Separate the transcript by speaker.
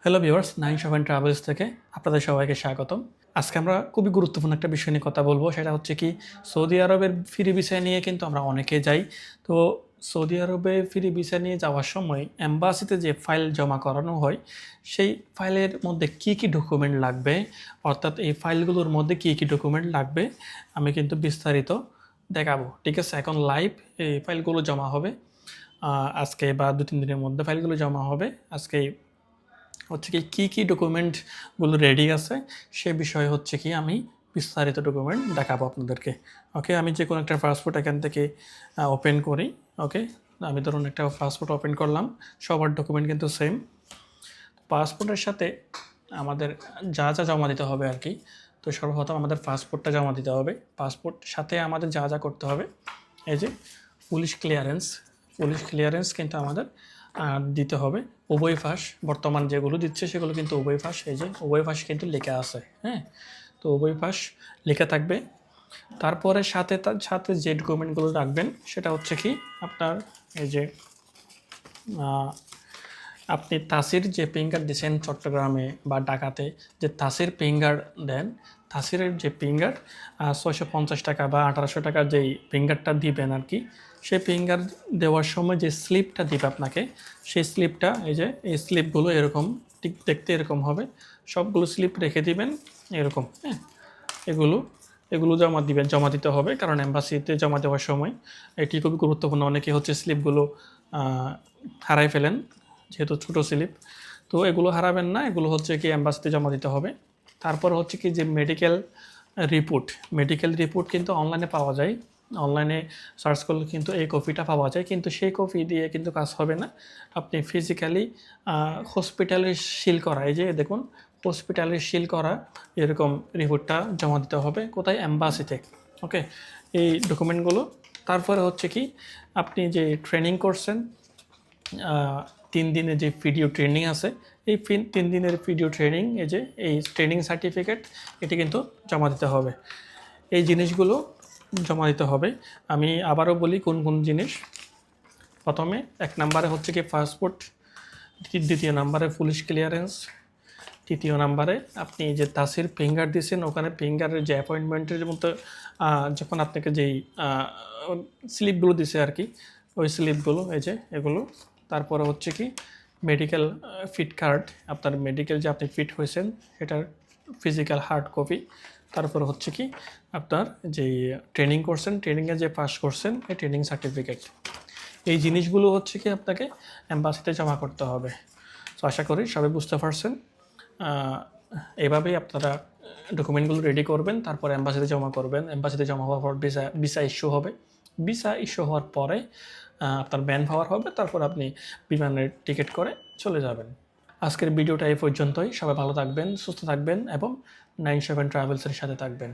Speaker 1: Hello viewers, 9 travels থেকে আপনাদের সবাইকে স্বাগতম। আজকে আমরা খুবই গুরুত্বপূর্ণ একটা বিষয় নিয়ে কথা বলবো। সেটা হচ্ছে কি, সৌদি আরবের ফ্রি ভিসা নিয়ে কিন্তু আমরা অনেকে যাই। তো সৌদি আরবে ফ্রি ভিসা নিয়ে যাওয়ার সময় এম্বাসিতে যে ফাইল জমা করানো হয়, সেই ফাইলের মধ্যে কি কি ডকুমেন্ট লাগবে, অর্থাৎ এই ফাইলগুলোর মধ্যে কি কি ডকুমেন্ট লাগবে আমি কিন্তু বিস্তারিত দেখাবো। ঠিক আছে, এখন লাইভ এই ফাইলগুলো জমা হবে আজকে বা 2-3 দিনের মধ্যে ফাইলগুলো জমা হবে। আজকে হচ্ছে কি কী কী ডকুমেন্টগুলো রেডি আছে সে বিষয়ে হচ্ছে কি আমি বিস্তারিত ডকুমেন্ট দেখাবো আপনাদেরকে। ওকে, আমি যে কোনো একটা পাসপোর্ট এখান থেকে ওপেন করি। ওকে, আমি ধরুন একটা পাসপোর্ট ওপেন করলাম। সবার ডকুমেন্ট কিন্তু সেম। পাসপোর্টের সাথে আমাদের যা যা জমা দিতে হবে আর কি। তো সর্বপ্রথম আমাদের পাসপোর্টটা জমা দিতে হবে। পাসপোর্ট সাথে আমাদের যা যা করতে হবে, এই যে পুলিশ ক্লিয়ারেন্স কিন্তু আমাদের দিতে হবে। উভয় ফাঁস বর্তমান যেগুলো দিচ্ছে সেগুলো কিন্তু উভয় ফাঁস, এই যে উভয় ফাঁস কিন্তু লেখা আছে। হ্যাঁ, তো উভয় ফাঁস লেখা থাকবে। তারপরে সাথে তার সাথে যে ডকুমেন্টগুলো রাখবেন সেটা হচ্ছে কি আপনার এই যে আপনি তাসির যে পিঙ্গার দিচ্ছেন চট্টগ্রামে বা ঢাকাতে, যে তাসির পিঙ্গার দেন, তাসিরের যে পিঙ্গার 650 টাকা বা 1800 টাকার যেই পিঙ্গারটা দিবেন আর কি, সেই পিঙ্গার দেওয়ার সময় যে স্লিপটা দিবে আপনাকে, সেই স্লিপটা এই যে এই স্লিপগুলো এরকম ঠিক দেখতে এরকম হবে। সবগুলো স্লিপ রেখে দিবেন এরকম। হ্যাঁ, এগুলো জমা দিতে হবে, কারণ এম্বাসিতে জমা দেওয়ার সময় এটি খুবই গুরুত্বপূর্ণ। অনেকে হচ্ছে স্লিপগুলো হারাই ফেলেন, যেহেতু ছোটো স্লিপ। তো এগুলো হারাবেন না, এগুলো হচ্ছে কি এম্বাসিতে জমা দিতে হবে। তারপর হচ্ছে কি যে মেডিকেল রিপোর্ট কিন্তু অনলাইনে পাওয়া যায়। অনলাইনে সার্চ করলে কিন্তু এই কপিটা পাওয়া যায়, কিন্তু সেই কপি দিয়ে কিন্তু কাজ হবে না। আপনি ফিজিক্যালি হসপিটালের সিল করা, এই যে দেখুন হসপিটালের সিল করা এরকম রিপোর্টটা জমা দিতে হবে। কোথায়? এম্বাসিতে। ওকে, এই ডকুমেন্টগুলো। তারপরে হচ্ছে কি আপনি যে ট্রেনিং করছেন, 3 দিনের যে ভিডিও ট্রেনিং আছে, এই 3 দিনের ভিডিও ট্রেনিং, এই যে এই ট্রেনিং সার্টিফিকেট, এটি কিন্তু জমা দিতে হবে। এই জিনিসগুলো জমা দিতে হবে। আমি আবারও বলি কোন কোন জিনিস। প্রথমে 1 নম্বরে হচ্ছে কি পাসপোর্ট, 2য় নম্বরে পুলিশ ক্লিয়ারেন্স, 3য় নম্বরে আপনি যে তাসির ফিঙ্গার দিয়েছেন, ওখানে ফিঙ্গারের যে অ্যাপয়েন্টমেন্টের মতো যখন আপনাকে যেই স্লিপগুলো দিছে আর কি, ওই স্লিপগুলো এই যে এগুলো। তারপরে হচ্ছে কি মেডিকেল ফিট কার্ড, আপনার মেডিকেল যে আপনি ফিট হয়েছেন সেটার ফিজিক্যাল হার্ড কপি। তারপর হচ্ছে কি আপনার যেই ট্রেনিং করছেন, ট্রেনিংয়ে যে পাস করছেন, এই ট্রেনিং সার্টিফিকেট। এই জিনিসগুলো হচ্ছে কি আপনাকে এম্বাসিতে জমা করতে হবে। তো আশা করি সবাই বুঝতে পারছেন। এভাবেই আপনারা ডকুমেন্টগুলো রেডি করবেন, তারপর এম্বাসিতে জমা করবেন। এম্বাসিতে জমা হওয়ার পর ভিসা ইস্যু হবে। ভিসা ইস্যু হওয়ার পরে আপনার ম্যান পাওয়ার হবে, তারপর আপনি বিমানের টিকিট করে চলে যাবেন। আজকের ভিডিওটা এই পর্যন্তই। সবাই ভালো থাকবেন, সুস্থ থাকবেন এবং 97 ট্রাভেলসের সাথে থাকবেন।